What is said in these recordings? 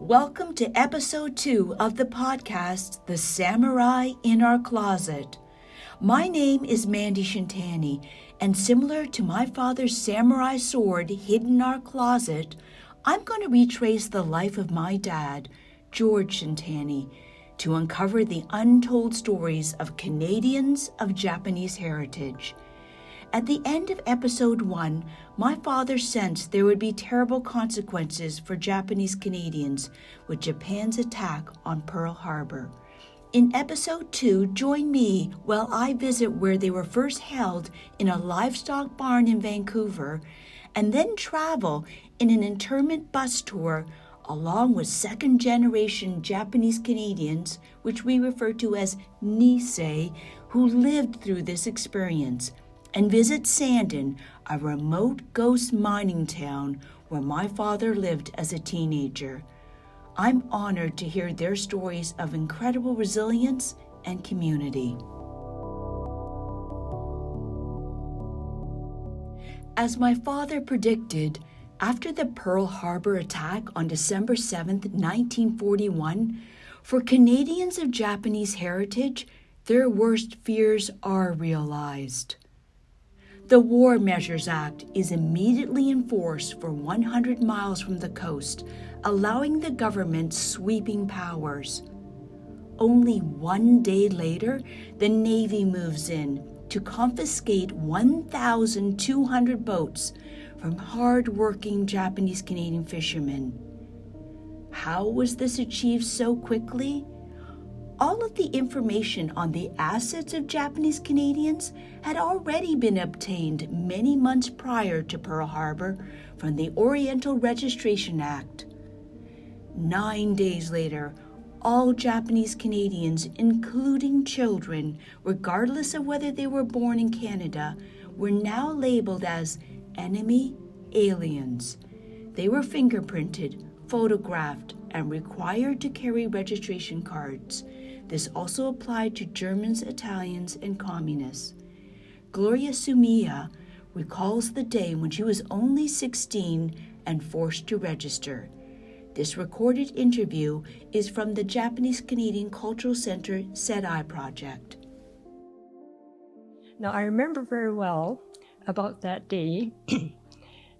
Welcome to episode 2 of the podcast, The Samurai in Our Closet. My name is Mandy, and similar to my father's samurai sword hidden in our closet, I'm going to retrace the life of my dad, George Shintani, to uncover the untold stories of Canadians of Japanese heritage. At the end of episode 1, my father sensed there would be terrible consequences for Japanese Canadians with Japan's attack on Pearl Harbor. In episode 2, join me while I visit where they were first held in a livestock barn in Vancouver, and then travel in an internment bus tour along with second-generation Japanese Canadians, which we refer to as Nisei, who lived through this experience, and visit Sandon, a remote ghost mining town where my father lived as a teenager. I'm honored to hear their stories of incredible resilience and community. As my father predicted, after the Pearl Harbor attack on December 7, 1941, for Canadians of Japanese heritage, their worst fears are realized. The War Measures Act is immediately enforced for 100 miles from the coast, allowing the government sweeping powers. Only 1 day later, the Navy moves in to confiscate 1,200 boats from hard-working Japanese Canadian fishermen. How was this achieved so quickly? All of the information on the assets of Japanese Canadians had already been obtained many months prior to Pearl Harbor from the Oriental Registration Act. 9 days later, all Japanese Canadians, including children, regardless of whether they were born in Canada, were now labeled as enemy aliens. They were fingerprinted, photographed, and required to carry registration cards. This also applied to Germans, Italians, and communists. Gloria Sumiya recalls the day when she was only 16 and forced to register. This recorded interview is from the Japanese Canadian Cultural Center SEDI project. Now, I remember very well about that day.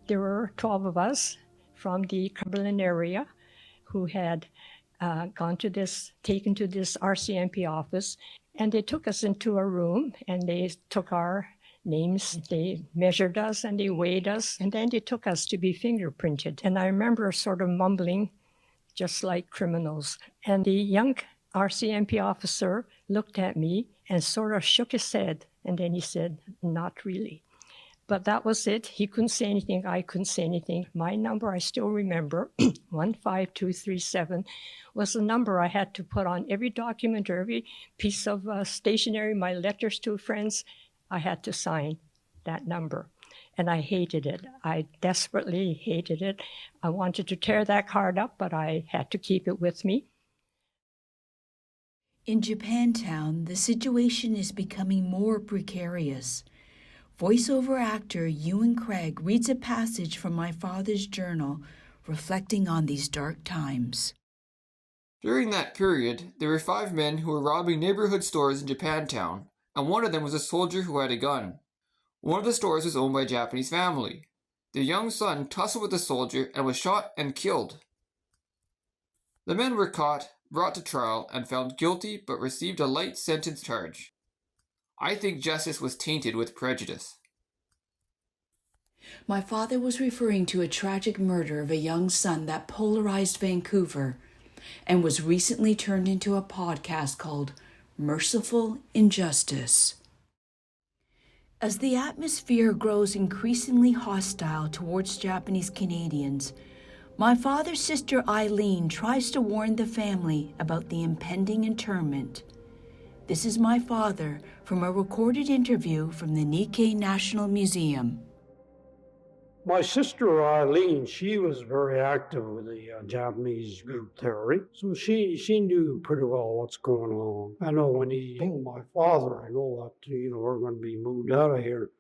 There were 12 of us from the Cumberland area who had taken to this RCMP office, and they took us into a room and they took our names, they measured us and they weighed us, and then they took us to be fingerprinted. And I remember sort of mumbling, just like criminals. And the young RCMP officer looked at me and sort of shook his head, and then he said, "Not really." But that was it. He couldn't say anything. I couldn't say anything. My number, I still remember, 15237, was the number I had to put on every document or every piece of stationery, my letters to friends. I had to sign that number. And I hated it. I desperately hated it. I wanted to tear that card up, but I had to keep it with me. In Japantown, the situation is becoming more precarious. Voiceover actor Ewan Craig reads a passage from my father's journal reflecting on these dark times. During that period, there were 5 men who were robbing neighborhood stores in Japantown, and one of them was a soldier who had a gun. One of the stores was owned by a Japanese family. The young son tussled with the soldier and was shot and killed. The men were caught, brought to trial, and found guilty but received a light sentence charge. I think justice was tainted with prejudice. My father was referring to a tragic murder of a young son that polarized Vancouver and was recently turned into a podcast called Merciful Injustice. As the atmosphere grows increasingly hostile towards Japanese Canadians, my father's sister Eileen tries to warn the family about the impending internment. This is my father from a recorded interview from the Nikkei National Museum. My sister Eileen, she was very active with the Japanese group theory, so she knew pretty well what's going on. I know when he told my father, I know that we're going to be moved out of here.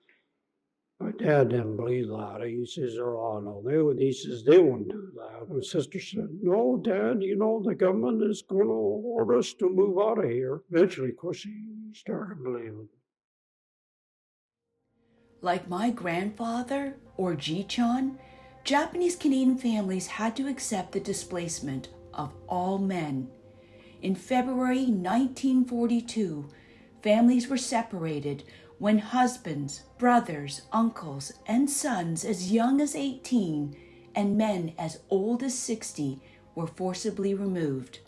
My dad didn't believe that. He says, "Oh no, he says they wouldn't do that." My sister said, "No, Dad, the government is going to order us to move out of here." Eventually, of course, he started believing. Like my grandfather, or Ji-chan, Japanese Canadian families had to accept the displacement of all men. In February 1942, families were separated when husbands, brothers, uncles, and sons as young as 18 and men as old as 60 were forcibly removed.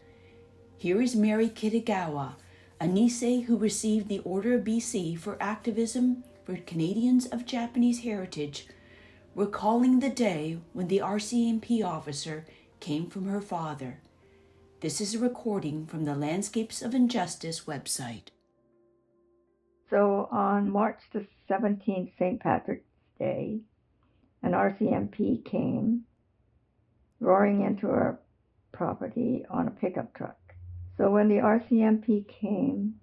Here is Mary Kitagawa, a Nisei who received the Order of BC for activism for Canadians of Japanese heritage, recalling the day when the RCMP officer came from her father. This is a recording from the Landscapes of Injustice website. So on March the 17th, St. Patrick's Day, an RCMP came roaring into our property on a pickup truck. So when the RCMP came,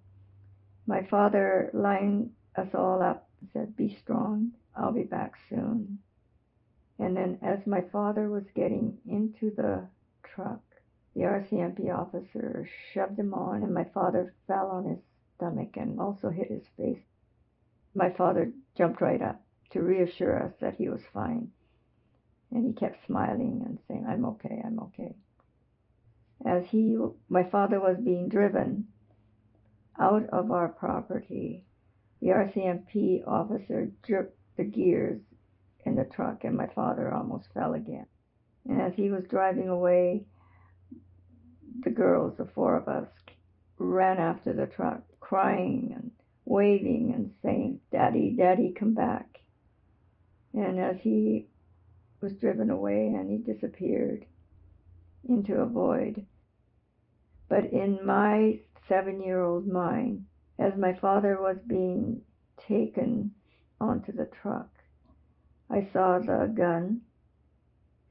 my father lined us all up and said, "Be strong, I'll be back soon." And then as my father was getting into the truck, the RCMP officer shoved him on, and my father fell on his stomach and also hit his face. My father jumped right up to reassure us that he was fine. And he kept smiling and saying, "I'm okay, I'm okay." As my father was being driven out of our property, the RCMP officer jerked the gears in the truck and my father almost fell again. And as he was driving away, the girls, the four of us, ran after the truck, crying and waving and saying, "Daddy, Daddy, come back." And as he was driven away and he disappeared into a void. But in my 7-year-old mind, as my father was being taken onto the truck, I saw the gun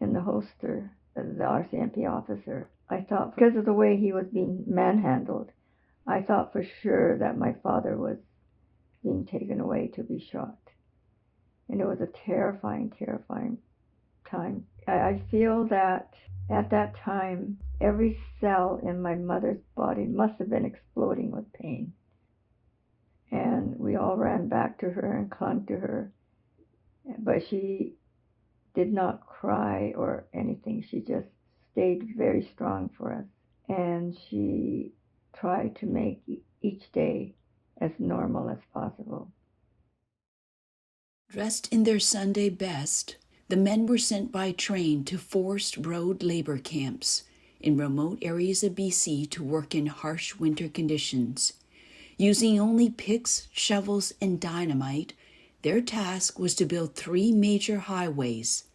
in the holster of the RCMP officer. I thought, because of the way he was being manhandled, I thought for sure that my father was being taken away to be shot. And it was a terrifying, terrifying time. I feel that at that time, every cell in my mother's body must have been exploding with pain. And we all ran back to her and clung to her. But she did not cry or anything. She just stayed very strong for us. And she tried to make each day as normal as possible. Dressed in their Sunday best, the men were sent by train to forced road labor camps in remote areas of BC to work in harsh winter conditions. Using only picks, shovels, and dynamite, their task was to build 3 major highways: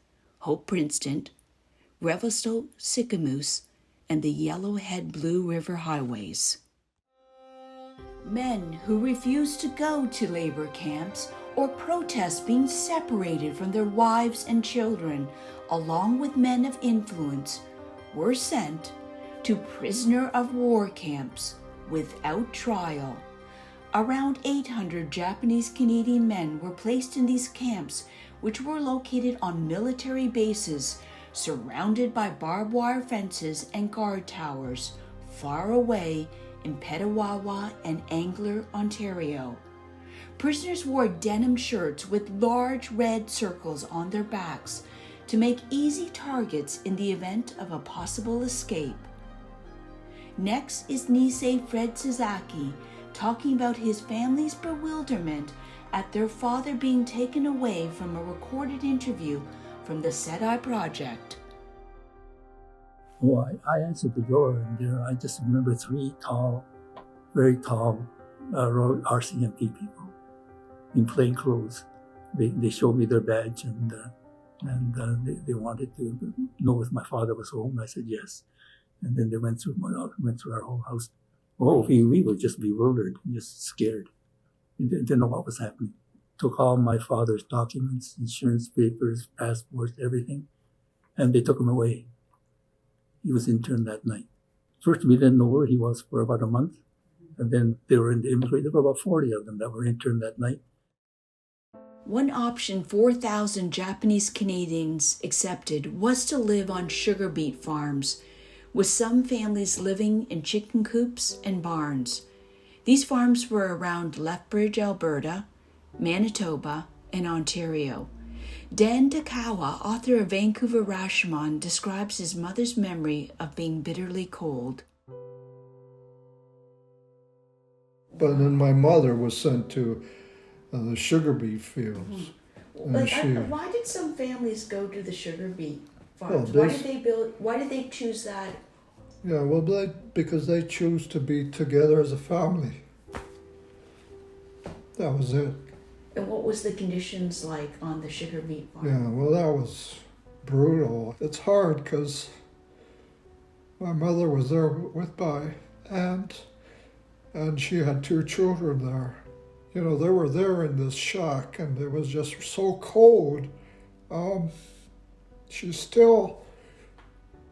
Hope-Princeton, Revelstoke-Sicamous, and the Yellowhead-Blue River highways. Men who refused to go to labor camps or protest being separated from their wives and children, along with men of influence, were sent to prisoner of war camps without trial. Around 800 Japanese Canadian men were placed in these camps, which were located on military bases, surrounded by barbed wire fences and guard towers, far away in Petawawa and Angler, Ontario. Prisoners wore denim shirts with large red circles on their backs to make easy targets in the event of a possible escape. Next is Nisei Fred Sasaki talking about his family's bewilderment at their father being taken away from a recorded interview from the Sedai Project. Oh, I answered the door, and there I just remember 3 tall, very tall RCMP people in plain clothes. They showed me their badge, and they wanted to know if my father was home. I said yes, and then they went through our whole house. Oh, we were just bewildered, just scared. We didn't know what was happening. Took all my father's documents, insurance papers, passports, everything, and they took him away. He was interned that night. First, we didn't know where he was for about a month, and then they were in the immigration. There were about 40 of them that were interned that night. One option 4,000 Japanese Canadians accepted was to live on sugar beet farms, with some families living in chicken coops and barns. These farms were around Lethbridge, Alberta, Manitoba, and Ontario. Dan Takawa, author of Vancouver Rashomon, describes his mother's memory of being bitterly cold. But then my mother was sent to the sugar beet fields. And Why did some families go to the sugar beet farms? Why did they choose that? Yeah, well, because they choose to be together as a family. That was it. And what was the conditions like on the sugar beet farm? Yeah, well, that was brutal. It's hard because my mother was there with my aunt, and she had 2 children there. You know, they were there in this shack, and it was just so cold. She still,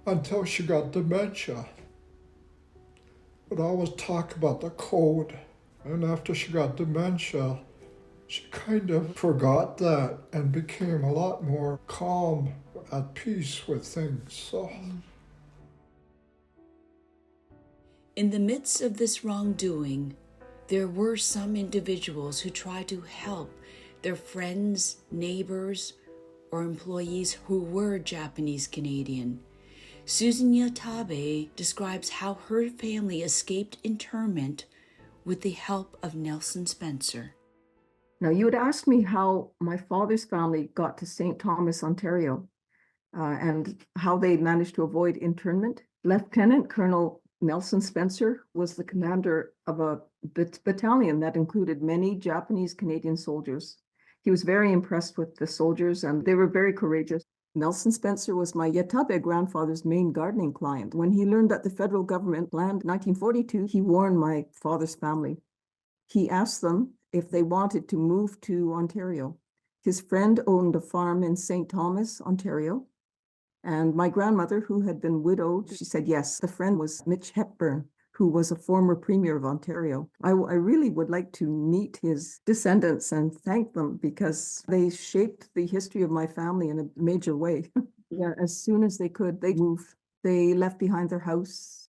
until she got dementia, would always talk about the cold. And after she got dementia, she kind of forgot that and became a lot more calm, at peace with things. So. In the midst of this wrongdoing, there were some individuals who tried to help their friends, neighbors, or employees who were Japanese Canadian. Susan Yatabe describes how her family escaped internment with the help of Nelson Spencer. Now, you had asked me how my father's family got to St. Thomas, Ontario, and how they managed to avoid internment. Lieutenant Colonel Nelson Spencer was the commander of a battalion that included many Japanese Canadian soldiers. He was very impressed with the soldiers, and they were very courageous. Nelson Spencer was my Yatabe grandfather's main gardening client. When he learned that the federal government planned 1942, he warned my father's family. He asked them if they wanted to move to Ontario. His friend owned a farm in St. Thomas, Ontario. And my grandmother, who had been widowed, she said yes. The friend was Mitch Hepburn, who was a former premier of Ontario. I really would like to meet his descendants and thank them because they shaped the history of my family in a major way. Yeah, as soon as they could, they moved. They left behind their house.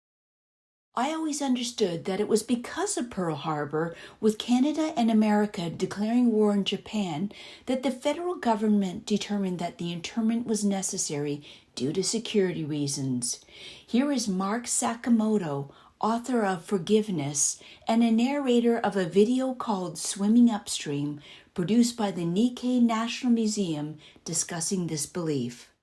I always understood that it was because of Pearl Harbor, with Canada and America declaring war on Japan, that the federal government determined that the internment was necessary due to security reasons. Here is Mark Sakamoto, author of Forgiveness and a narrator of a video called Swimming Upstream, produced by the Nikkei National Museum, discussing this belief.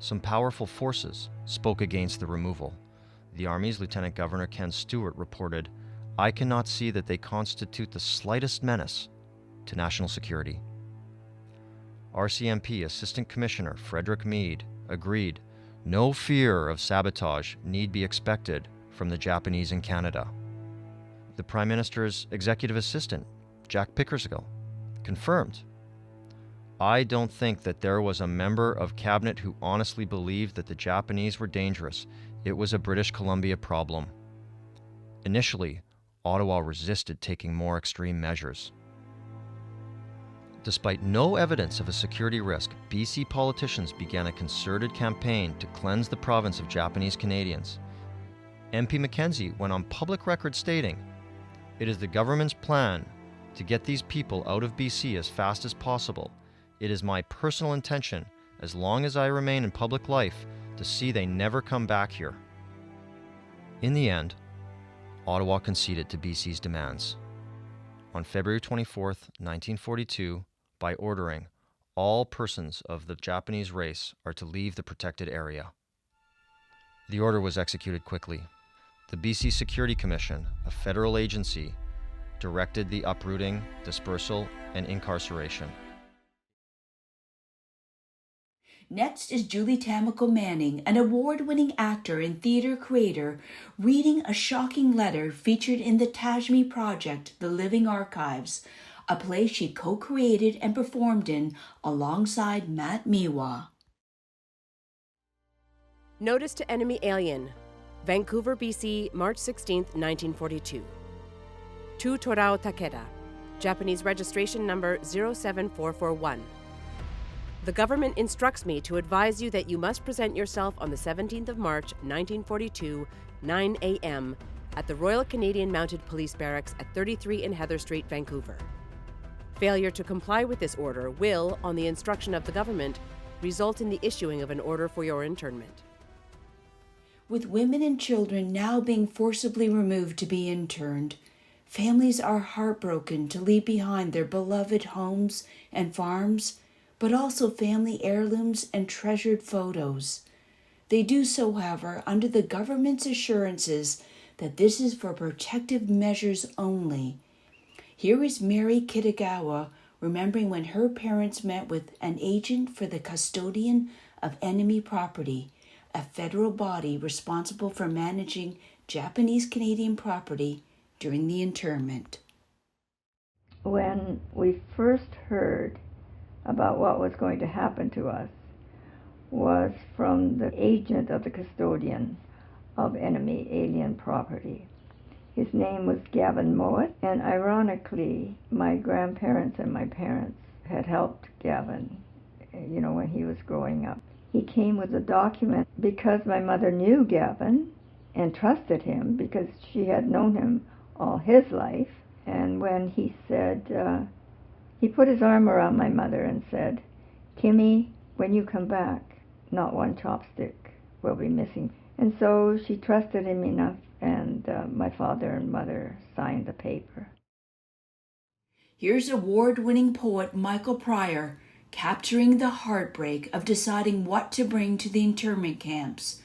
Some powerful forces spoke against the removal. The Army's Lieutenant Governor Ken Stewart reported, "I cannot see that they constitute the slightest menace to national security." RCMP Assistant Commissioner Frederick Meade agreed, "No fear of sabotage need be expected from the Japanese in Canada." The Prime Minister's Executive Assistant, Jack Pickersgill, confirmed, "I don't think that there was a member of cabinet who honestly believed that the Japanese were dangerous. It was a British Columbia problem." Initially, Ottawa resisted taking more extreme measures. Despite no evidence of a security risk, BC politicians began a concerted campaign to cleanse the province of Japanese Canadians. MP Mackenzie went on public record stating, "It is the government's plan to get these people out of BC as fast as possible. It is my personal intention, as long as I remain in public life, to see they never come back here." In the end, Ottawa conceded to BC's demands. On February 24, 1942, by ordering, all persons of the Japanese race are to leave the protected area. The order was executed quickly. The BC Security Commission, a federal agency, directed the uprooting, dispersal, and incarceration. Next is Julie Tamiko Manning, an award-winning actor and theater creator, reading a shocking letter featured in the Tajmi Project, The Living Archives, a play she co-created and performed in alongside Matt Miwa. Notice to Enemy Alien, Vancouver, BC, March 16, 1942. To Torao Takeda, Japanese registration number 07441. The government instructs me to advise you that you must present yourself on the 17th of March, 1942, 9 a.m. at the Royal Canadian Mounted Police Barracks at 33 in Heather Street, Vancouver. Failure to comply with this order will, on the instruction of the government, result in the issuing of an order for your internment. With women and children now being forcibly removed to be interned, families are heartbroken to leave behind their beloved homes and farms, but also family heirlooms and treasured photos. They do so, however, under the government's assurances that this is for protective measures only. Here is Mary Kitagawa remembering when her parents met with an agent for the custodian of enemy property, a federal body responsible for managing Japanese Canadian property during the internment. When we first heard about what was going to happen to us was from the agent of the custodian of enemy alien property. His name was Gavin Mowat, and ironically, my grandparents and my parents had helped Gavin, when he was growing up. He came with a document because my mother knew Gavin and trusted him because she had known him all his life. And when he said, he put his arm around my mother and said, "Kimmy, when you come back, not one chopstick will be missing." And so she trusted him enough, and my father and mother signed the paper. Here's award-winning poet Michael Pryor capturing the heartbreak of deciding what to bring to the internment camps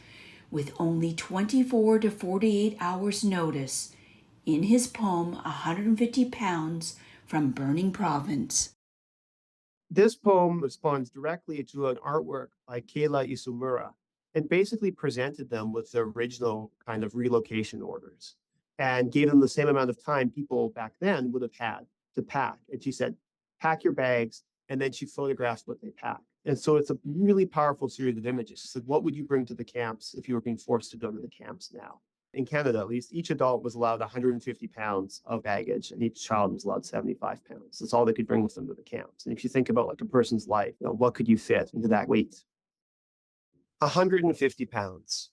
with only 24 to 48 hours notice in his poem 150 Pounds from Burning Province. This poem responds directly to an artwork by Kayla Isumura and basically presented them with the original kind of relocation orders and gave them the same amount of time people back then would have had to pack. And she said, pack your bags, and then she photographs what they pack. And so it's a really powerful series of images. So what would you bring to the camps if you were being forced to go to the camps now? In Canada, at least, each adult was allowed 150 pounds of baggage, and each child was allowed 75 pounds. That's all they could bring with them to the camps. And if you think about like a person's life, what could you fit into that weight? 150 pounds.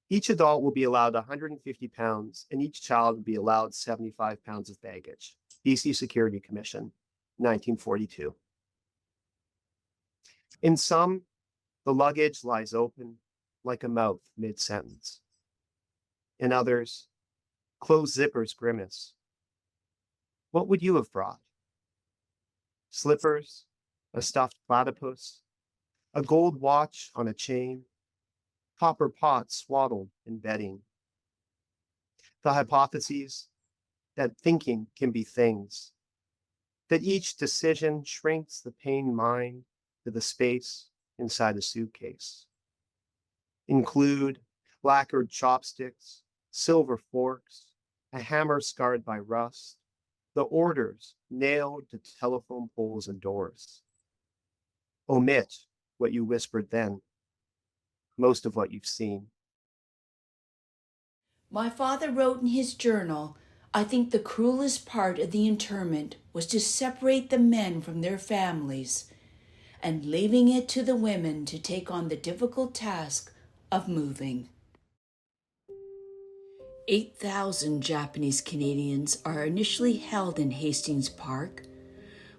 Each adult will be allowed 150 pounds, and each child will be allowed 75 pounds of baggage. BC Security Commission, 1942. In some, the luggage lies open like a mouth mid-sentence. In others, closed zippers grimace. What would you have brought? Slippers, a stuffed platypus, a gold watch on a chain, copper pot swaddled in bedding. The hypotheses that thinking can be things, that each decision shrinks the pain mind to the space inside a suitcase. Include lacquered chopsticks, silver forks, a hammer scarred by rust, the orders nailed to telephone poles and doors. Omit what you whispered then, most of what you've seen. My father wrote in his journal, "I think the cruelest part of the internment was to separate the men from their families and leaving it to the women to take on the difficult task of moving." 8,000 Japanese Canadians are initially held in Hastings Park.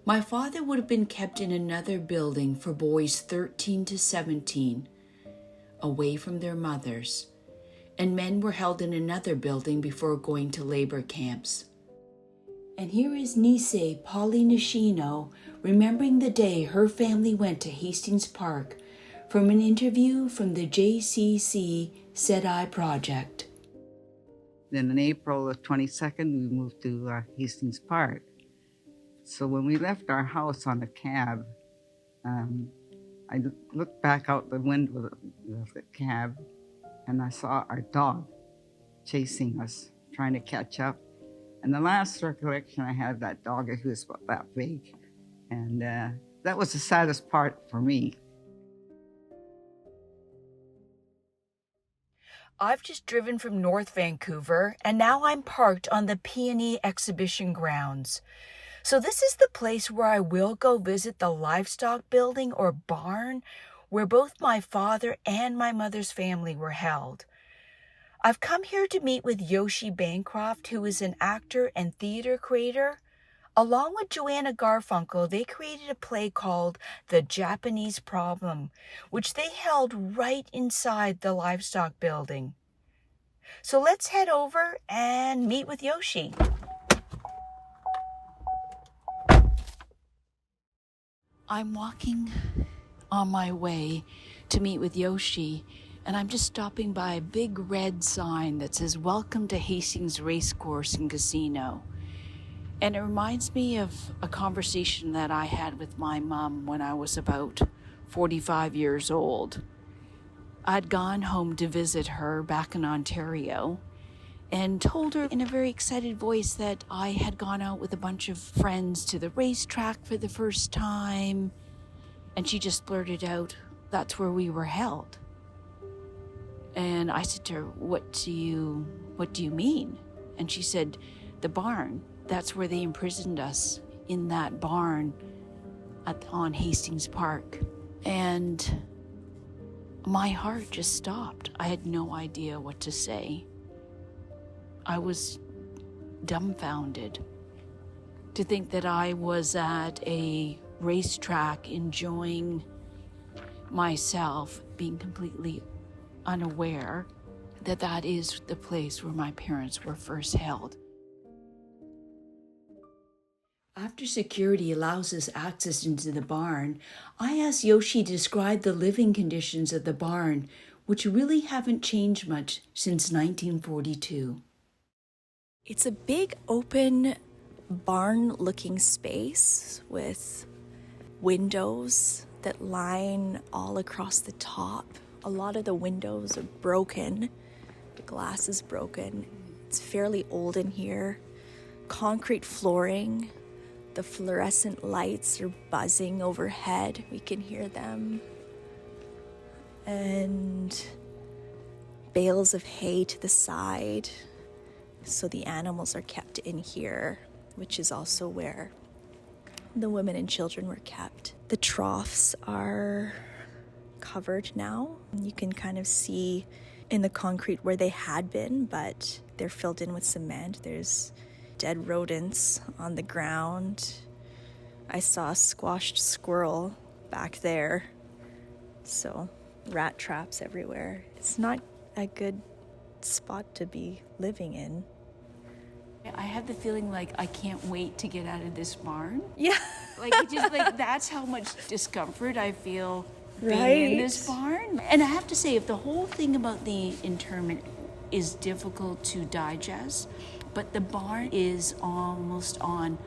My father would have been kept in another building for boys 13 to 17, away from their mothers, and men were held in another building before going to labor camps. And here is Nisei Polly Nishino remembering the day her family went to Hastings Park from an interview from the JCC Said I project. Then on April the 22nd, we moved to Hastings Park. So when we left our house on a cab, I looked back out the window of the cab and I saw our dog chasing us, trying to catch up. And the last recollection I had of that dog, he was about that big. And that was the saddest part for me. I've just driven from North Vancouver, and now I'm parked on the Peony Exhibition grounds. So this is the place where I will go visit the livestock building or barn where both my father and my mother's family were held. I've come here to meet with Yoshi Bancroft, who is an actor and theater creator. Along with Joanna Garfunkel, they created a play called The Japanese Problem, which they held right inside the livestock building. So let's head over and meet with Yoshi. I'm walking on my way to meet with Yoshi, and I'm just stopping by a big red sign that says, "Welcome to Hastings Racecourse and Casino." And it reminds me of a conversation that I had with my mom when I was about 45 years old. I'd gone home to visit her back in Ontario and told her in a very excited voice that I had gone out with a bunch of friends to the racetrack for the first time. And she just blurted out, "That's where we were held." And I said to her, what do you mean? And she said, "The barn. That's where they imprisoned us, in that barn on Hastings Park." And my heart just stopped. I had no idea what to say. I was dumbfounded to think that I was at a racetrack enjoying myself, being completely unaware that that is the place where my parents were first held. After security allows us access into the barn, I asked Yoshi to describe the living conditions of the barn, which really haven't changed much since 1942. It's a big open barn-looking space with windows that line all across the top. A lot of the windows are broken. The glass is broken. It's fairly old in here. Concrete flooring. The fluorescent lights are buzzing overhead. We can hear them. And bales of hay to the side. So the animals are kept in here, which is also where the women and children were kept. The troughs are covered now. You can kind of see in the concrete where they had been, but they're filled in with cement. There's dead rodents on the ground. I saw a squashed squirrel back there. So rat traps everywhere. It's not a good spot to be living in. I have the feeling like I can't wait to get out of this barn. Yeah. That's how much discomfort I feel being Right. in this barn. And I have to say, if the whole thing about the internment is difficult to digest, but the barn is almost on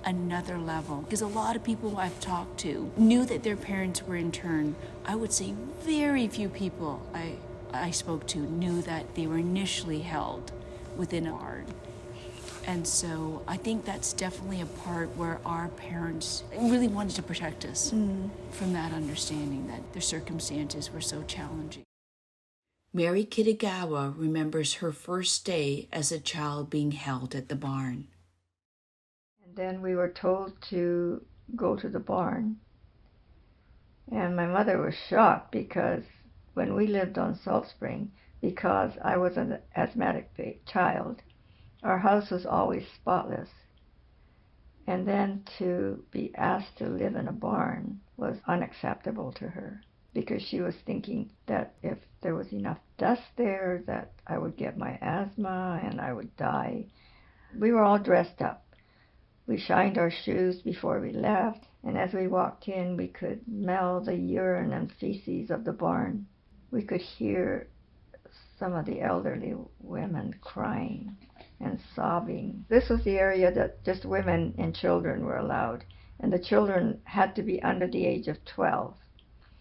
another level. Because a lot of people I've talked to knew that their parents were interned. I would say very few people I spoke to knew that they were initially held within a barn. And so I think that's definitely a part where our parents really wanted to protect us from that understanding that their circumstances were so challenging. Mary Kitagawa remembers her first day as a child being held at the barn. And then we were told to go to the barn. And my mother was shocked because when we lived on Salt Spring, because I was an asthmatic child, our house was always spotless. And then to be asked to live in a barn was unacceptable to her, because she was thinking that if there was enough dust there, that I would get my asthma and I would die. We were all dressed up. We shined our shoes before we left, and as we walked in, we could smell the urine and feces of the barn. We could hear some of the elderly women crying and sobbing. This was the area that just women and children were allowed, and the children had to be under the age of 12.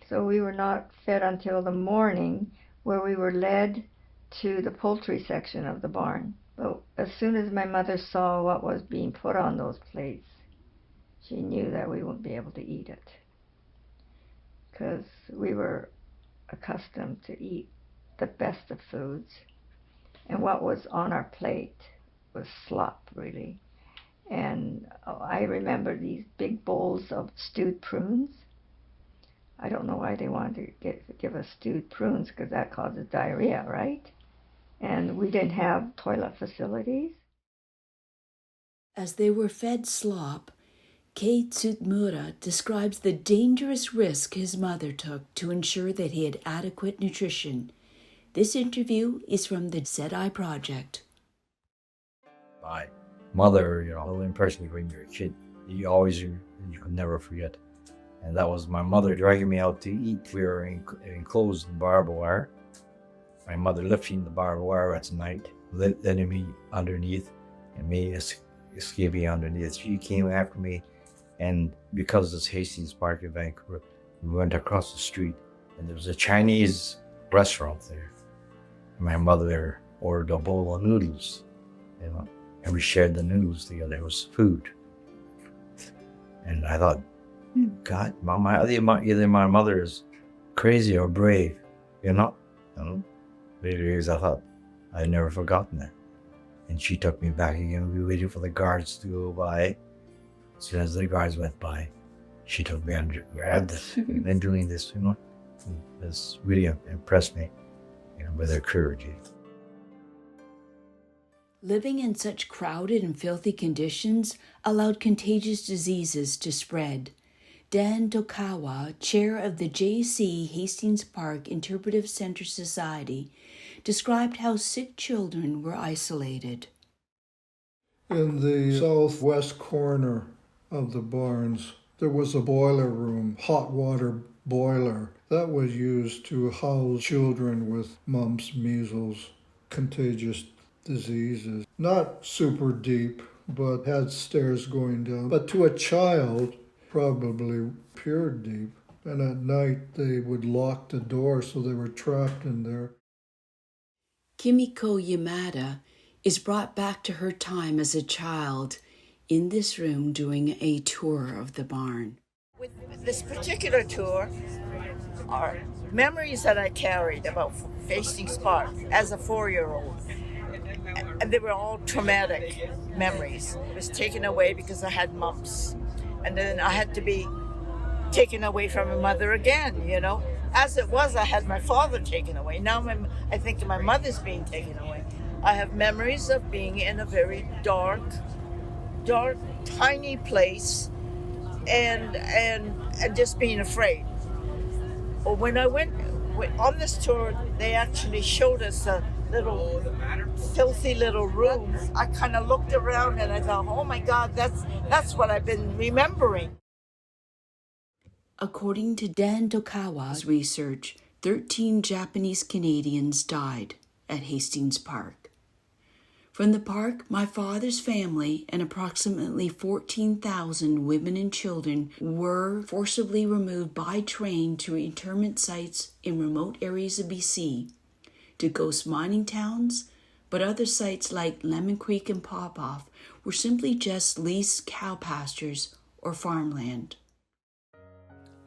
So we were not fed until the morning, where we were led to the poultry section of the barn. But as soon as my mother saw what was being put on those plates, she knew that we wouldn't be able to eat it, because we were accustomed to eat the best of foods. And what was on our plate was slop, really. And I remember these big bowls of stewed prunes. I don't know why they wanted to give us stewed prunes, because that causes diarrhea, right? And we didn't have toilet facilities. As they were fed slop, Kei Tsutsumura describes the dangerous risk his mother took to ensure that he had adequate nutrition. This interview is from the Zedai Project. My mother, the impression when you're a kid, you can never forget. And that was my mother dragging me out to eat. We were enclosed in barbed wire. My mother lifting the barbed wire at night, letting me underneath, and me escaping underneath. She came after me, and because it's Hastings Park in Vancouver, we went across the street, and there was a Chinese restaurant there. And my mother ordered a bowl of noodles, and we shared the noodles together. It was food. And I thought, God, either my mother is crazy or brave, Later years I thought, I'd never forgotten that. And she took me back again. We were waiting for the guards to go by. As soon as the guards went by, she took me and grabbed this. And then doing this, this really impressed me, with her courage. Living in such crowded and filthy conditions allowed contagious diseases to spread. Dan Tokawa, chair of the J.C. Hastings Park Interpretive Center Society, described how sick children were isolated. In the southwest corner of the barns, there was a boiler room, hot water boiler, that was used to house children with mumps, measles, contagious diseases. Not super deep, but had stairs going down. But to a child, probably pure deep. And at night they would lock the door so they were trapped in there. Kimiko Yamada is brought back to her time as a child in this room doing a tour of the barn. With this particular tour are memories that I carried about Hastings Park as a 4-year-old. And they were all traumatic memories. I was taken away because I had mumps. And then I had to be taken away from my mother again, As it was, I had my father taken away. Now I think my mother's being taken away. I have memories of being in a very dark, tiny place and just being afraid. Or when I went on this tour, they actually showed us a little filthy little room. I kind of looked around and I thought, oh my God, that's what I've been remembering. According to Dan Tokawa's research, 13 Japanese Canadians died at Hastings Park. From the park, my father's family and approximately 14,000 women and children were forcibly removed by train to internment sites in remote areas of BC, to ghost mining towns, but other sites like Lemon Creek and Popoff were simply just leased cow pastures or farmland.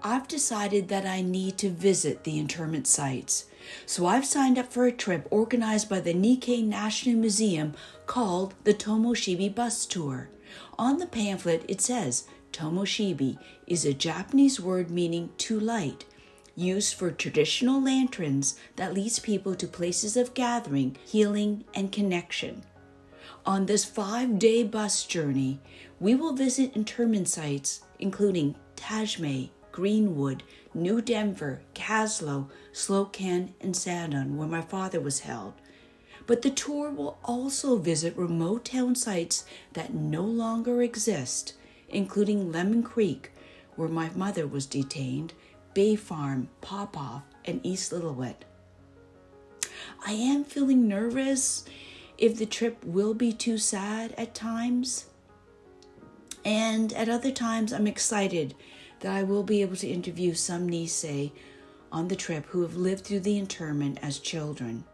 I've decided that I need to visit the internment sites, so I've signed up for a trip organized by the Nikkei National Museum called the Tomoshibi Bus Tour. On the pamphlet it says Tomoshibi is a Japanese word meaning to light, used for traditional lanterns that leads people to places of gathering, healing, and connection. On this 5-day bus journey, we will visit internment sites including Tajme, Greenwood, New Denver, Kaslo, Slocan, and Sandon, where my father was held. But the tour will also visit remote town sites that no longer exist, including Lemon Creek, where my mother was detained, Bay Farm, Popoff, and East Lillooet. I am feeling nervous if the trip will be too sad at times. And at other times, I'm excited that I will be able to interview some Nisei on the trip who have lived through the internment as children.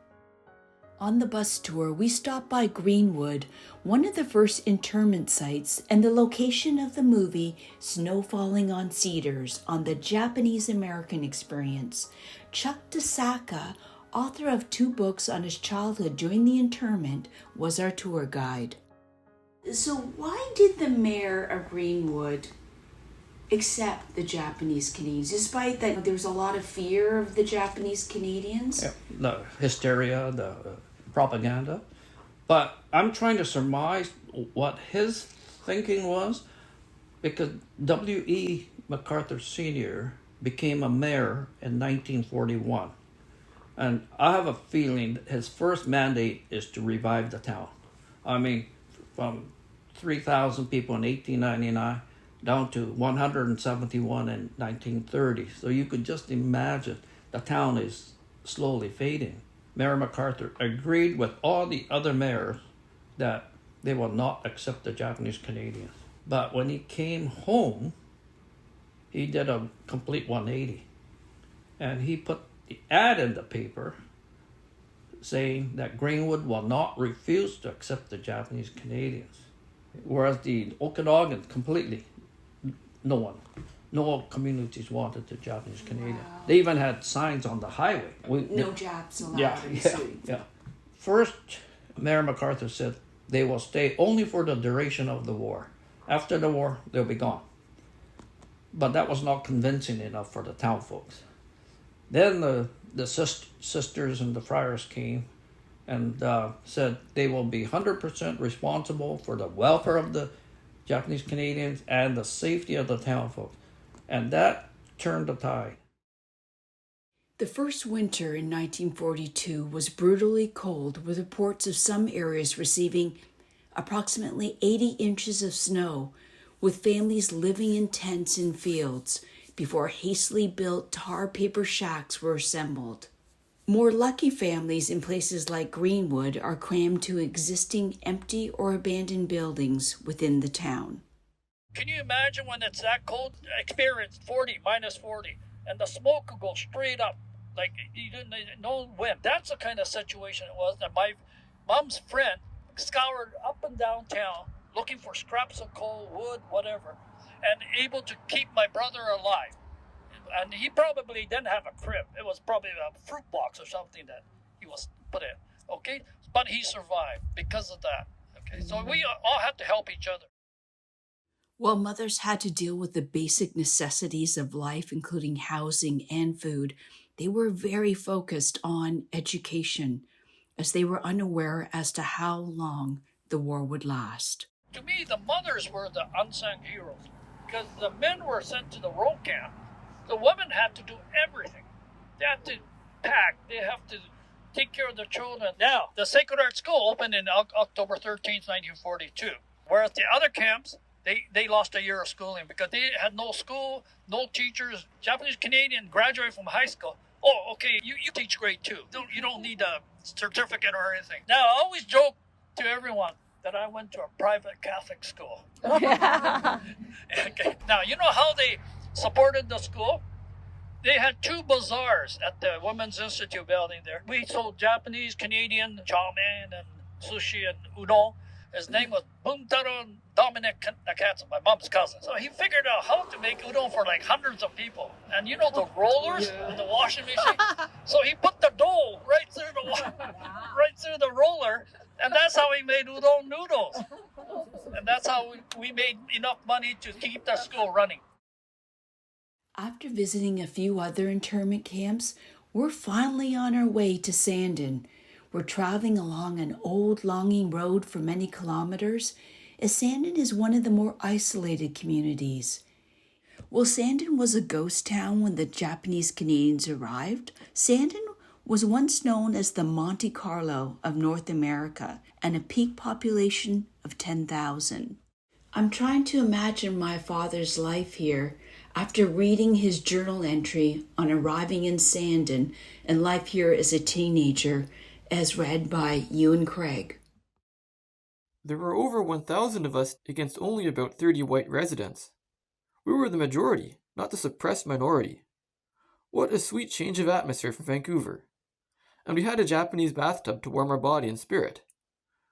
On the bus tour, we stopped by Greenwood, one of the first internment sites, and the location of the movie Snow Falling on Cedars on the Japanese-American experience. Chuck Tasaka, author of 2 books on his childhood during the internment, was our tour guide. So why did the mayor of Greenwood accept the Japanese Canadians, despite that there was a lot of fear of the Japanese Canadians? Yeah, the hysteria, the propaganda. But I'm trying to surmise what his thinking was, because W.E. MacArthur Sr. became a mayor in 1941. And I have a feeling that his first mandate is to revive the town. I mean, from 3,000 people in 1899 down to 171 in 1930. So you could just imagine the town is slowly fading. Mayor MacArthur agreed with all the other mayors that they will not accept the Japanese Canadians. But when he came home, he did a complete 180. And he put the ad in the paper saying that Greenwood will not refuse to accept the Japanese Canadians. Whereas the Okinawans completely, no communities wanted the Japanese Canadians. Wow. They even had signs on the highway. No Japs allowed. Yeah. First, Mayor MacArthur said they will stay only for the duration of the war. After the war, they'll be gone. But that was not convincing enough for the town folks. Then the sisters and the friars came and said they will be 100% responsible for the welfare of the Japanese Canadians and the safety of the town folks. And that turned the tide. The first winter in 1942 was brutally cold, with reports of some areas receiving approximately 80 inches of snow, with families living in tents in fields before hastily built tar paper shacks were assembled. More lucky families in places like Greenwood are crammed to existing empty or abandoned buildings within the town. Can you imagine when it's that cold? Experience 40, minus 40, and the smoke could go straight up, like you didn't no wind. That's the kind of situation it was. And my mom's friend scoured up and down town looking for scraps of coal, wood, whatever, and able to keep my brother alive. And he probably didn't have a crib. It was probably a fruit box or something that he was put in. Okay, but he survived because of that. Okay, so we all had to help each other. While mothers had to deal with the basic necessities of life, including housing and food, they were very focused on education, as they were unaware as to how long the war would last. To me, the mothers were the unsung heroes, because the men were sent to the road camp. The women had to do everything. They had to pack. They have to take care of their children. Now, the Sacred Heart School opened in October 13th, 1942. Whereas the other camps, they lost a year of schooling because they had no school, no teachers. Japanese Canadian graduate from high school. Oh, okay, you teach grade 2. You don't need a certificate or anything. Now, I always joke to everyone that I went to a private Catholic school. Okay. Now, you know how they supported the school? They had 2 bazaars at the Women's Institute building there. We sold Japanese, Canadian, chow mein and sushi and udon. His name was Buntaro Dominic Nakatsu, my mom's cousin. So he figured out how to make udon for like hundreds of people. And you know the rollers in the washing machine? So he put the dough right through the roller, and that's how he made udon noodles. And that's how we made enough money to keep the school running. After visiting a few other internment camps, we're finally on our way to Sandon. We're traveling along an old logging road for many kilometers, as Sandon is one of the more isolated communities. While Sandon was a ghost town when the Japanese Canadians arrived, Sandon was once known as the Monte Carlo of North America and a peak population of 10,000. I'm trying to imagine my father's life here after reading his journal entry on arriving in Sandon and life here as a teenager, as read by Ewan Craig. There were over 1,000 of us against only about 30 white residents. We were the majority, not the suppressed minority. What a sweet change of atmosphere from Vancouver. And we had a Japanese bathtub to warm our body and spirit.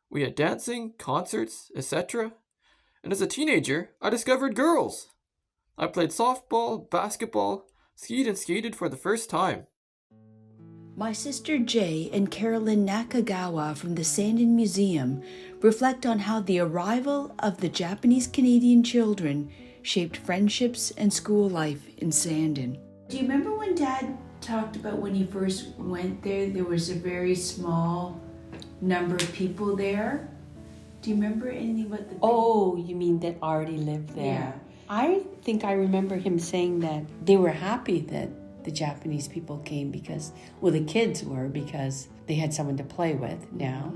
We had dancing, concerts, etc. And as a teenager, I discovered girls. I played softball, basketball, skied and skated for the first time. My sister Jay and Carolyn Nakagawa from the Sandon Museum reflect on how the arrival of the Japanese Canadian children shaped friendships and school life in Sandon. Do you remember when Dad talked about when he first went there was a very small number of people there? Do you remember anything about the... Oh, you mean that already lived there? Yeah. I think I remember him saying that they were happy that the Japanese people came because, well, the kids were, because they had someone to play with now.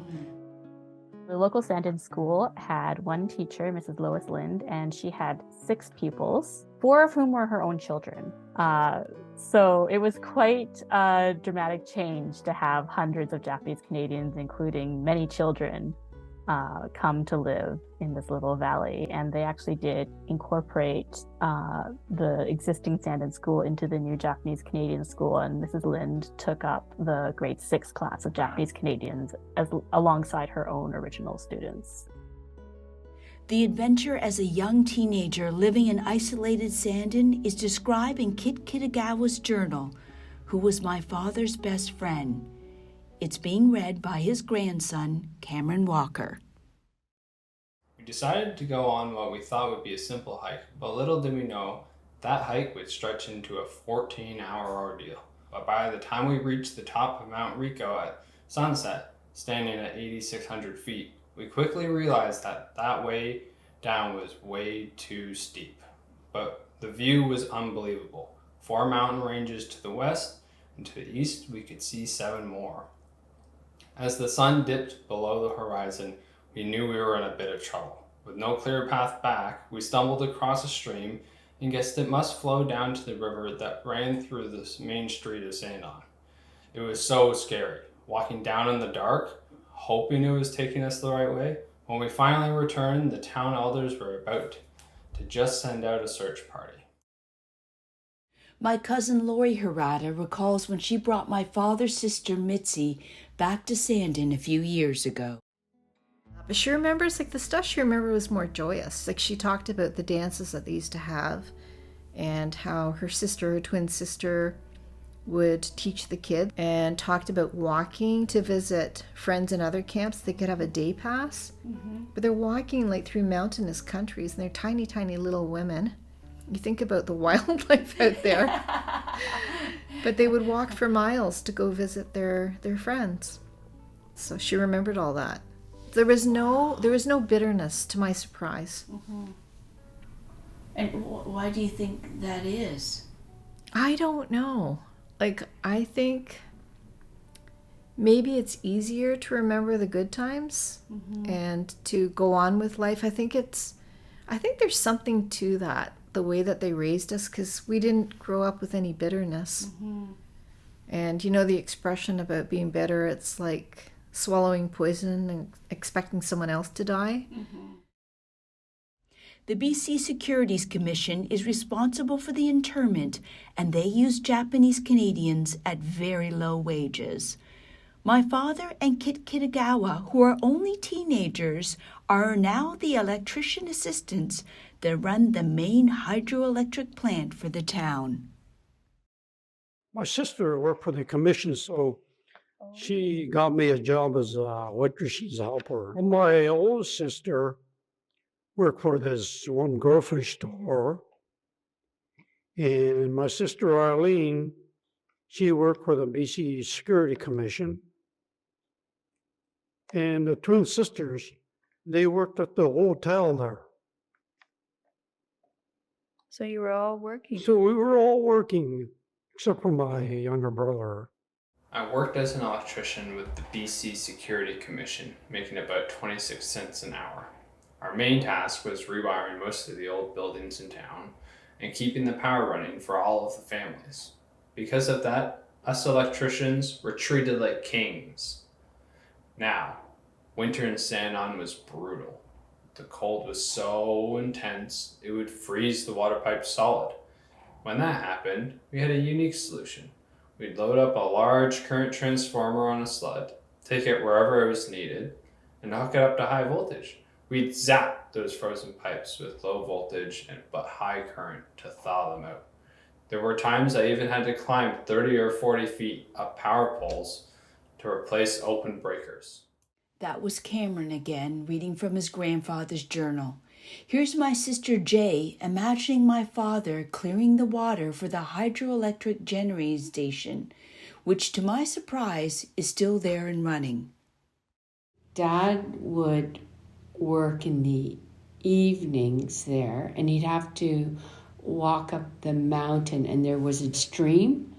The local Sandon school had one teacher, Mrs. Lois Lind, and she had 6 pupils, 4 of whom were her own children. So it was quite a dramatic change to have hundreds of Japanese Canadians, including many children, come to live in this little valley. And they actually did incorporate the existing Sandon school into the new Japanese Canadian school, and Mrs. Lind took up the grade 6 class of Japanese Canadians alongside her own original students. The adventure as a young teenager living in isolated Sandon is described in Kit Kitagawa's journal, Who Was My Father's Best Friend. It's being read by his grandson, Cameron Walker. We decided to go on what we thought would be a simple hike, but little did we know that hike would stretch into a 14-hour ordeal. But by the time we reached the top of Mount Rico at sunset, standing at 8,600 feet, we quickly realized that way down was way too steep. But the view was unbelievable. 4 mountain ranges to the west, and to the east we could see 7 more. As the sun dipped below the horizon, we knew we were in a bit of trouble. With no clear path back, we stumbled across a stream and guessed it must flow down to the river that ran through the main street of Sandon. It was so scary, walking down in the dark, hoping it was taking us the right way. When we finally returned, the town elders were about to just send out a search party. My cousin Lori Harada recalls when she brought my father's sister Mitzi back to Sandon a few years ago. But she remembers, the stuff she remembered was more joyous. She talked about the dances that they used to have and how her twin sister, would teach the kids, and talked about walking to visit friends in other camps. They could have a day pass, but they're walking through mountainous countries, and they're tiny, tiny little women. You think about the wildlife out there. But they would walk for miles to go visit their friends. So she remembered all that. There was no bitterness, to my surprise. And why do you think that is? I don't know. I think maybe it's easier to remember the good times and to go on with life. I think there's something to that, the way that they raised us, because we didn't grow up with any bitterness. And the expression about being bitter, it's like swallowing poison and expecting someone else to die. The BC Securities Commission is responsible for the internment, and they use Japanese Canadians at very low wages. My father and Kit Kitagawa, who are only teenagers, are now the electrician assistants that run the main hydroelectric plant for the town. My sister worked for the commission, so she got me a job as an electrician's helper. And my old sister worked for this one grocery store. And my sister Arlene, she worked for the BC Security Commission. And the twin sisters, they worked at the hotel there. So you were all working? So we were all working, except for my younger brother. I worked as an electrician with the BC Security Commission, making about 26 cents an hour. Our main task was rewiring most of the old buildings in town and keeping the power running for all of the families. Because of that, us electricians were treated like kings. Now, winter in Sandon was brutal. The cold was so intense, it would freeze the water pipe solid. When that happened, we had a unique solution. We'd load up a large current transformer on a sled, take it wherever it was needed, and hook it up to high voltage. We'd zap those frozen pipes with low voltage but high current to thaw them out. There were times I even had to climb 30 or 40 feet up power poles to replace open breakers. That was Cameron again, reading from his grandfather's journal. Here's my sister Jay imagining my father clearing the water for the hydroelectric generating station, which to my surprise is still there and running. Dad would work in the evenings there, and he'd have to walk up the mountain, and there was a stream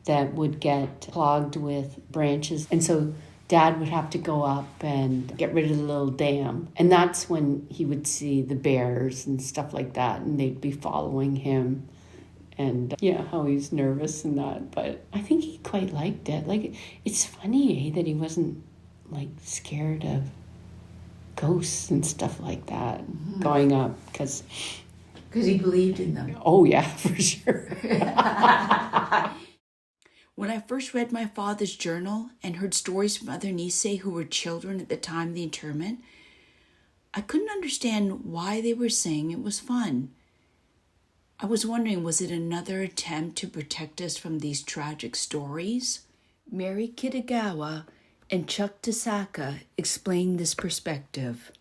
that would get clogged with branches, and so Dad would have to go up and get rid of the little dam. And that's when he would see the bears and stuff like that, and they'd be following him. And yeah, how he's nervous and that. But I think he quite liked it. Like, it's funny, that he wasn't, like, scared of ghosts and stuff like that going up. Because he believed in them. Oh, yeah, for sure. When I first read my father's journal and heard stories from other Nisei who were children at the time of the internment, I couldn't understand why they were saying it was fun. I was wondering, was it another attempt to protect us from these tragic stories? Mary Kitagawa and Chuck Tasaka explained this perspective.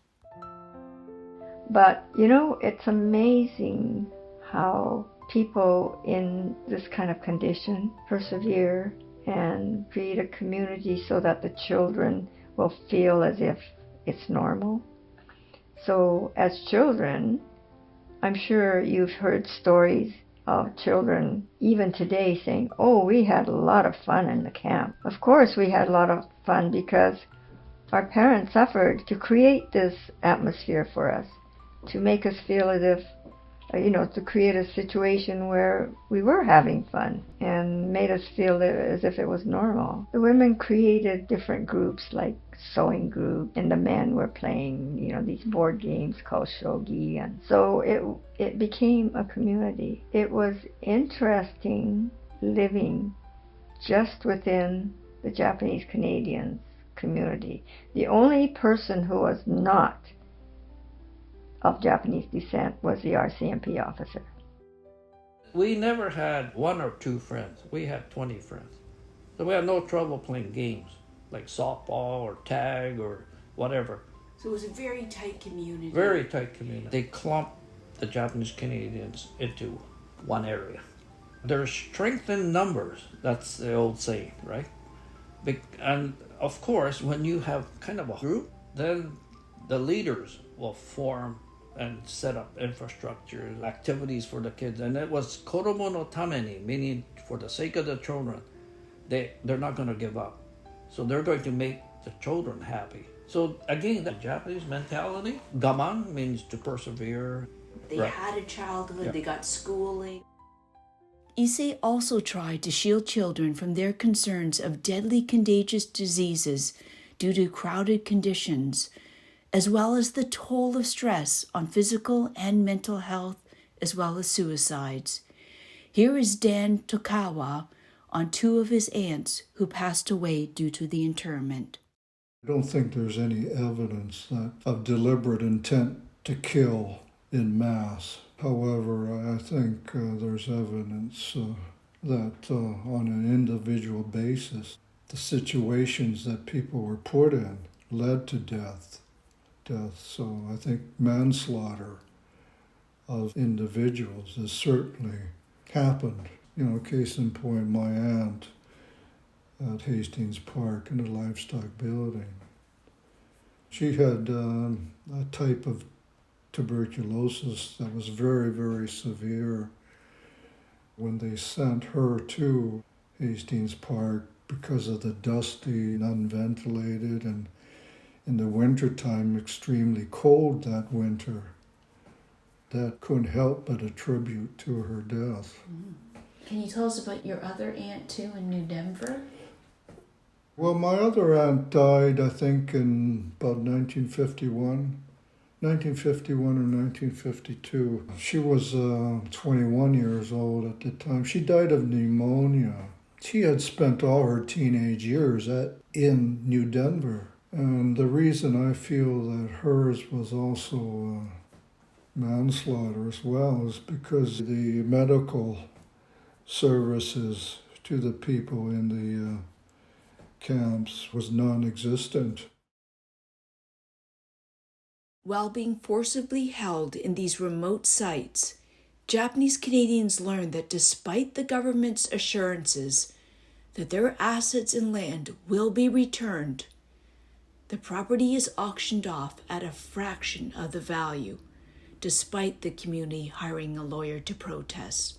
But, you know, it's amazing how people in this kind of condition persevere and create a community so that the children will feel as if it's normal. So as children, I'm sure you've heard stories of children even today saying, oh, we had a lot of fun in the camp. Of course we had a lot of fun because our parents suffered to create this atmosphere for us, to make us feel as if, to create a situation where we were having fun and made us feel as if it was normal. The women created different groups like sewing group, and the men were playing, these board games called shogi, and so it became a community. It was interesting living just within the Japanese Canadians community. The only person who was not of Japanese descent was the RCMP officer. We never had one or two friends. We had 20 friends. So we had no trouble playing games like softball or tag or whatever. So it was a very tight community. Very tight community. They clumped the Japanese Canadians into one area. There's strength in numbers. That's the old saying, right? And of course, when you have kind of a group, then the leaders will form and set up infrastructure, activities for the kids. And it was Koromo no tameni, meaning for the sake of the children, they're not going to give up. So they're going to make the children happy. So again, the Japanese mentality, gaman means to persevere. They had a childhood, Yeah. They got schooling. Issei also tried to shield children from their concerns of deadly contagious diseases due to crowded conditions, as well as the toll of stress on physical and mental health, as well as suicides. Here is Dan Tokawa on two of his aunts who passed away due to the internment. I don't think there's any evidence of deliberate intent to kill in mass. However, I think there's evidence that on an individual basis, the situations that people were put in led to death. So I think manslaughter of individuals has certainly happened. Case in point, my aunt at Hastings Park in the livestock building. She had a type of tuberculosis that was very, very severe. When they sent her to Hastings Park because of the dusty, unventilated, and in the wintertime extremely cold that winter, that couldn't help but attribute to her death. Can you tell us about your other aunt too in New Denver? Well, my other aunt died, I think, in about 1951 or 1952. She was 21 years old at the time. She died of pneumonia. She had spent all her teenage years in New Denver. And the reason I feel that hers was also manslaughter as well is because the medical services to the people in the camps was non-existent. While being forcibly held in these remote sites, Japanese Canadians learned that despite the government's assurances that their assets and land will be returned, the property is auctioned off at a fraction of the value, despite the community hiring a lawyer to protest.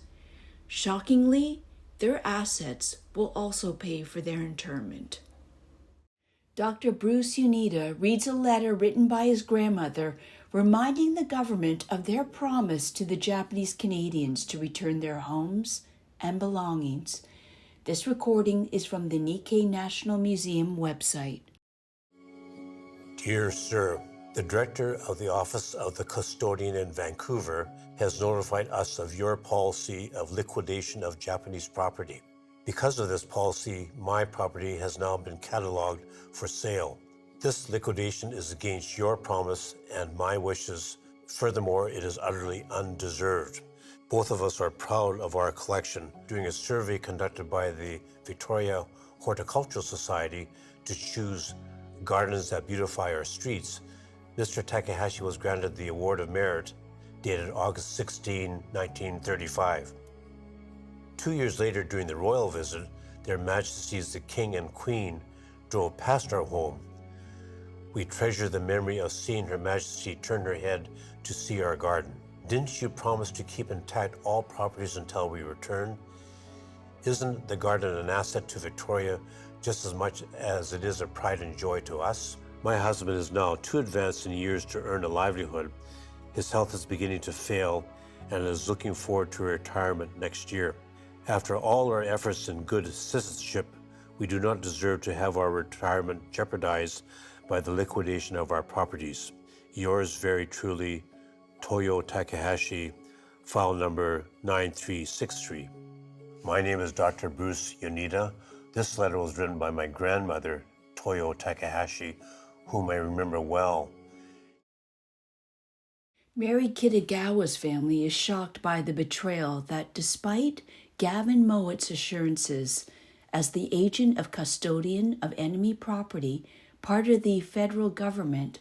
Shockingly, their assets will also pay for their internment. Dr. Bruce Unida reads a letter written by his grandmother reminding the government of their promise to the Japanese Canadians to return their homes and belongings. This recording is from the Nikkei National Museum website. Dear Sir, the Director of the Office of the Custodian in Vancouver has notified us of your policy of liquidation of Japanese property. Because of this policy, my property has now been cataloged for sale. This liquidation is against your promise and my wishes. Furthermore, it is utterly undeserved. Both of us are proud of our collection. During a survey conducted by the Victoria Horticultural Society to choose gardens that beautify our streets, Mr. Takahashi was granted the Award of Merit, dated August 16, 1935. 2 years later, during the royal visit, Their Majesties the King and Queen drove past our home. We treasure the memory of seeing Her Majesty turn her head to see our garden. Didn't you promise to keep intact all properties until we return? Isn't the garden an asset to Victoria just as much as it is a pride and joy to us? My husband is now too advanced in years to earn a livelihood. His health is beginning to fail and is looking forward to retirement next year. After all our efforts and good citizenship, we do not deserve to have our retirement jeopardized by the liquidation of our properties. Yours very truly, Toyo Takahashi, file number 9363. My name is Dr. Bruce Yonida. This letter was written by my grandmother, Toyo Takahashi, whom I remember well. Mary Kitagawa's family is shocked by the betrayal that despite Gavin Mowatt's assurances as the agent of custodian of enemy property, part of the federal government,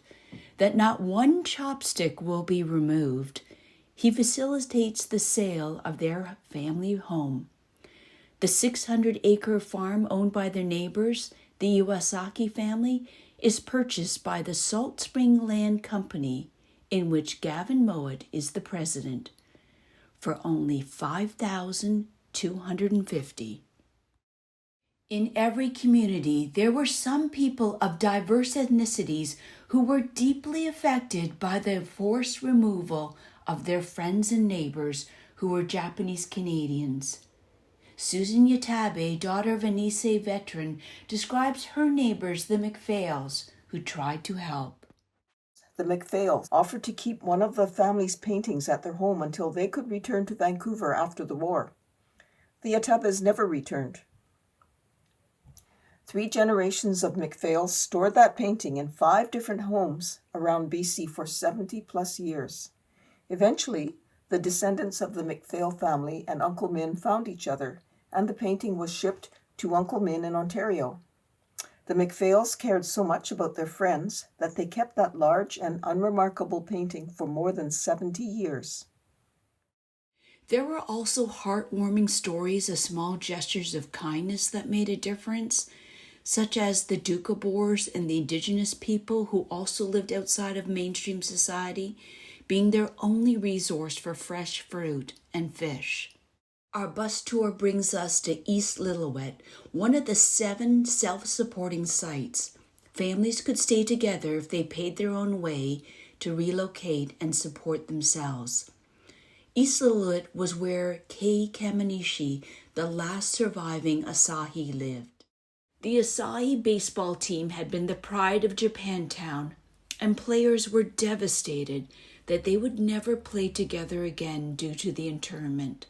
that not one chopstick will be removed, he facilitates the sale of their family home. The 600-acre farm owned by their neighbors, the Iwasaki family, is purchased by the Salt Spring Land Company, in which Gavin Mowat is the president, for only $5,250. In every community, there were some people of diverse ethnicities who were deeply affected by the forced removal of their friends and neighbors who were Japanese Canadians. Susan Yatabe, daughter of an Issei veteran, describes her neighbors, the McPhails, who tried to help. The McPhails offered to keep one of the family's paintings at their home until they could return to Vancouver after the war. The Yatabes never returned. 3 generations of McPhails stored that painting in 5 different homes around BC for 70+ years. Eventually, the descendants of the McPhail family and Uncle Min found each other, and the painting was shipped to Uncle Min in Ontario. The McPhails cared so much about their friends that they kept that large and unremarkable painting for more than 70 years. There were also heartwarming stories of small gestures of kindness that made a difference, such as the Doukhobors and the Indigenous people who also lived outside of mainstream society, being their only resource for fresh fruit and fish. Our bus tour brings us to East Lillooet, one of the 7 self-supporting sites. Families could stay together if they paid their own way to relocate and support themselves. East Lillooet was where Kei Kamanishi, the last surviving Asahi, lived. The Asahi baseball team had been the pride of Japantown, and players were devastated that they would never play together again due to the internment.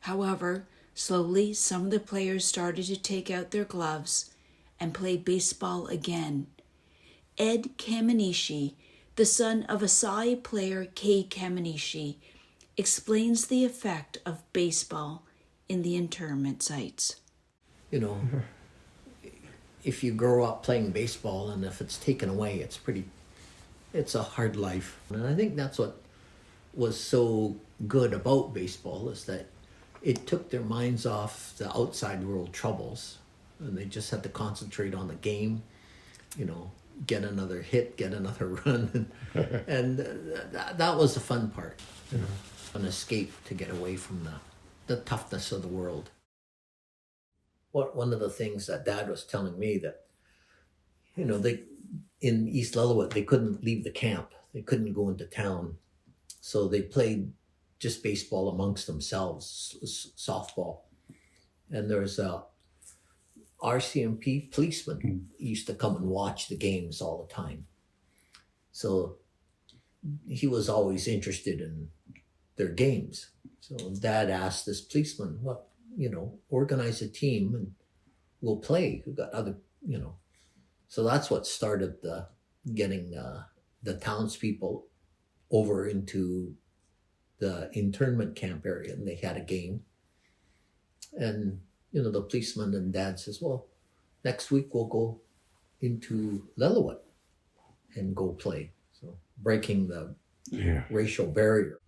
However, slowly some of the players started to take out their gloves and play baseball again. Ed Kamanishi, the son of Asahi player Kei Kamanishi, explains the effect of baseball in the internment sites. You know, if you grow up playing baseball and if it's taken away, it's a hard life. And I think that's what was so good about baseball, is that it took their minds off the outside world troubles, and they just had to concentrate on the game, you know, get another hit, get another run. And that was the fun part, you know, an escape to get away from the toughness of the world. One of the things that Dad was telling me, that, you know, in East Lillooet, they couldn't leave the camp. They couldn't go into town. So they played just baseball amongst themselves, softball. And there's a RCMP policeman used to come and watch the games all the time. So he was always interested in their games. So Dad asked this policeman, "What, you know, organize a team and we'll play. We've got other, you know." So that's what started getting the townspeople over into the internment camp area, and they had a game. And, you know, the policeman and Dad says, "Well, next week we'll go into Lillooet and go play." So breaking the racial barrier.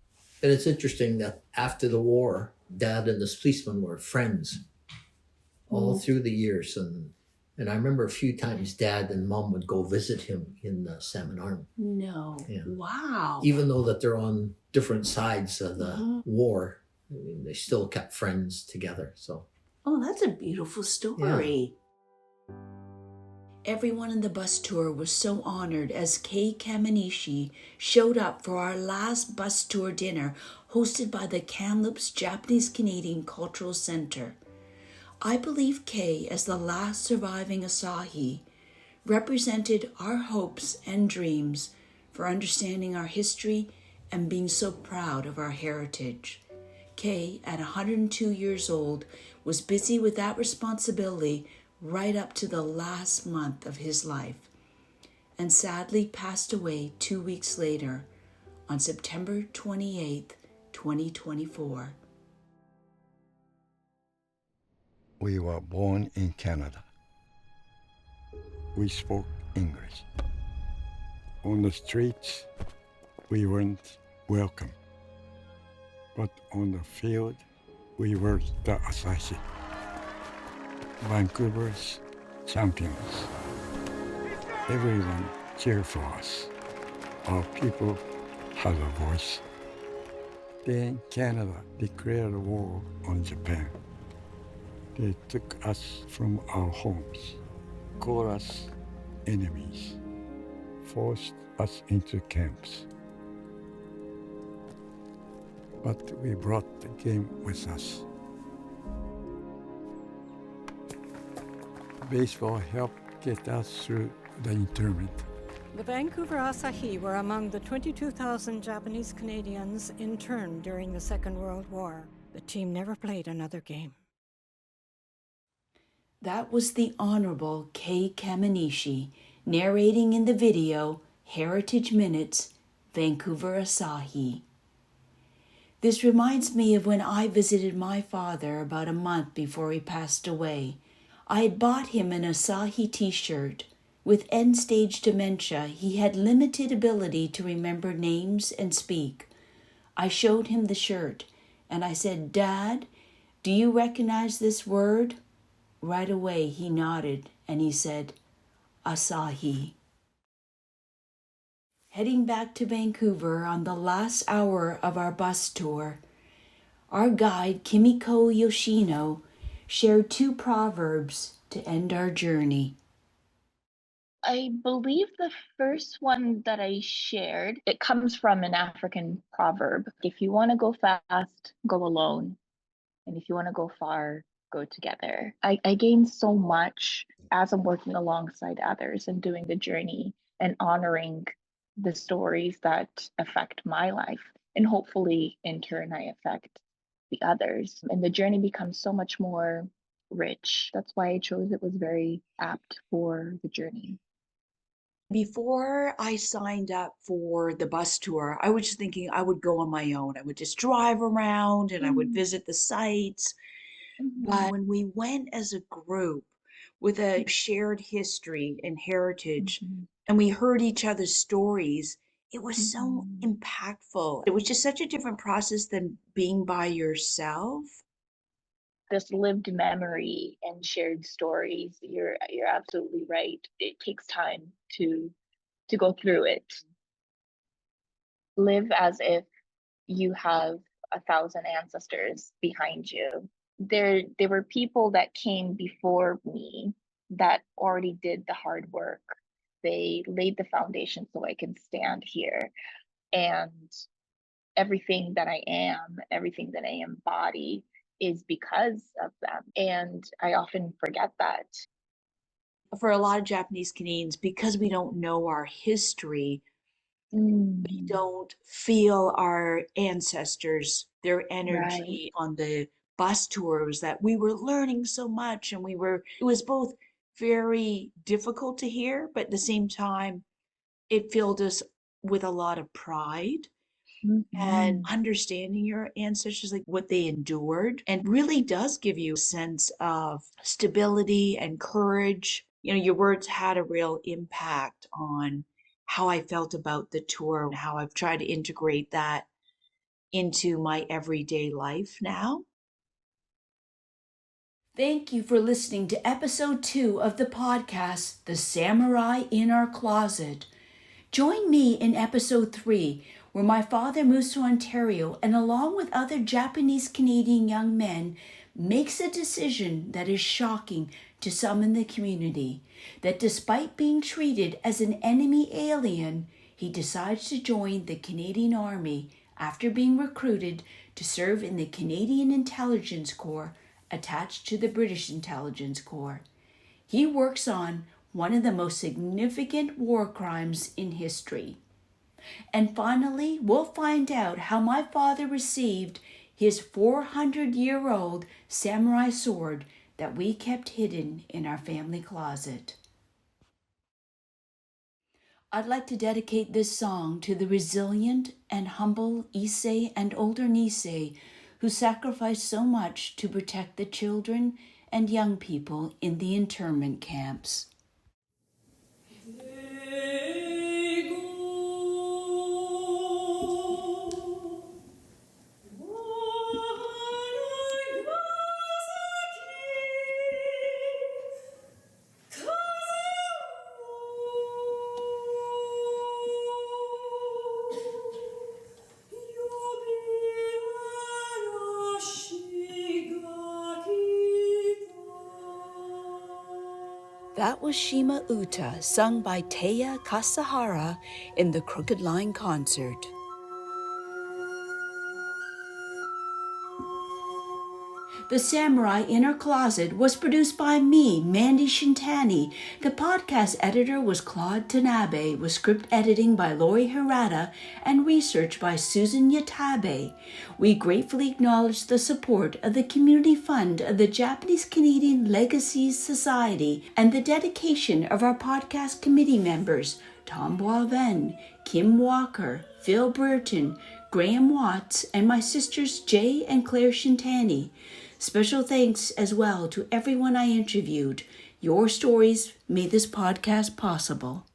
And it's interesting that after the war, Dad and this policeman were friends all through the years. And I remember a few times Dad and Mom would go visit him in Salmon Arm. No. Yeah. Wow. Even though that they're on different sides of the war, I mean, they still kept friends together. So. Oh, that's a beautiful story. Yeah. Everyone in the bus tour was so honored as Kay Kamenishi showed up for our last bus tour dinner hosted by the Kamloops Japanese Canadian Cultural Center. I believe Kay, as the last surviving Asahi, represented our hopes and dreams for understanding our history and being so proud of our heritage. Kay, at 102 years old, was busy with that responsibility right up to the last month of his life, and sadly passed away 2 weeks later on September 28th, 2024. We were born in Canada. We spoke English. On the streets, we weren't welcome. But on the field, we were the Asahi, Vancouver's champions. Everyone cheered for us. Our people had a voice. Then Canada declared war on Japan. They took us from our homes, called us enemies, forced us into camps. But we brought the game with us. Baseball helped get us through the internment. The Vancouver Asahi were among the 22,000 Japanese Canadians interned during the Second World War. The team never played another game. That was the Honorable Kay Kamenishi narrating in the video Heritage Minutes, Vancouver Asahi. This reminds me of when I visited my father about a month before he passed away. I had bought him an Asahi t-shirt. With end-stage dementia, he had limited ability to remember names and speak. I showed him the shirt, and I said, "Dad, do you recognize this word?" Right away, he nodded, and he said, "Asahi." Heading back to Vancouver on the last hour of our bus tour, our guide, Kimiko Yoshino, shared 2 proverbs to end our journey. I believe the first one that I shared, it comes from an African proverb. If you want to go fast, go alone. And if you want to go far, go together. I gained so much as I'm working alongside others and doing the journey and honoring the stories that affect my life. And hopefully, in turn, I affect the others. And the journey becomes so much more rich. That's why I chose it was very apt for the journey. Before I signed up for the bus tour, I was just thinking I would go on my own. I would just drive around and I would visit the sites. But when we went as a group with a shared history and heritage, and we heard each other's stories, it was so impactful. It was just such a different process than being by yourself. This lived memory and shared stories, you're absolutely right. It takes time to go through it. Live as if you have 1,000 ancestors behind you. There were people that came before me that already did the hard work. They laid the foundation so I can stand here. And everything that I am, everything that I embody is because of them. And I often forget that. For a lot of Japanese Canadians, because we don't know our history, we don't feel our ancestors, their energy on the bus tours, that we were learning so much, and it was both very difficult to hear, but at the same time, it filled us with a lot of pride and understanding your ancestors, like what they endured, and really does give you a sense of stability and courage. Your words had a real impact on how I felt about the tour, and how I've tried to integrate that into my everyday life now. Thank you for listening to episode 2 of the podcast, The Samurai in Our Closet. Join me in episode 3, where my father moves to Ontario and, along with other Japanese Canadian young men, makes a decision that is shocking to some in the community, that despite being treated as an enemy alien, he decides to join the Canadian Army after being recruited to serve in the Canadian Intelligence Corps attached to the British Intelligence Corps. He works on one of the most significant war crimes in history. And finally, we'll find out how my father received his 400-year-old samurai sword that we kept hidden in our family closet. I'd like to dedicate this song to the resilient and humble Issei and older Nisei who sacrificed so much to protect the children and young people in the internment camps. That was Shima Uta, sung by Taya Kasahara in the Crooked Line concert. The Samurai in Our Closet was produced by me, Mandy Shintani. The podcast editor was Claude Tanabe, with script editing by Lori Hirata and research by Susan Yatabe. We gratefully acknowledge the support of the Community Fund of the Japanese Canadian Legacies Society and the dedication of our podcast committee members, Tom Boisven, Kim Walker, Phil Burton, Graham Watts, and my sisters Jay and Claire Shintani. Special thanks as well to everyone I interviewed. Your stories made this podcast possible.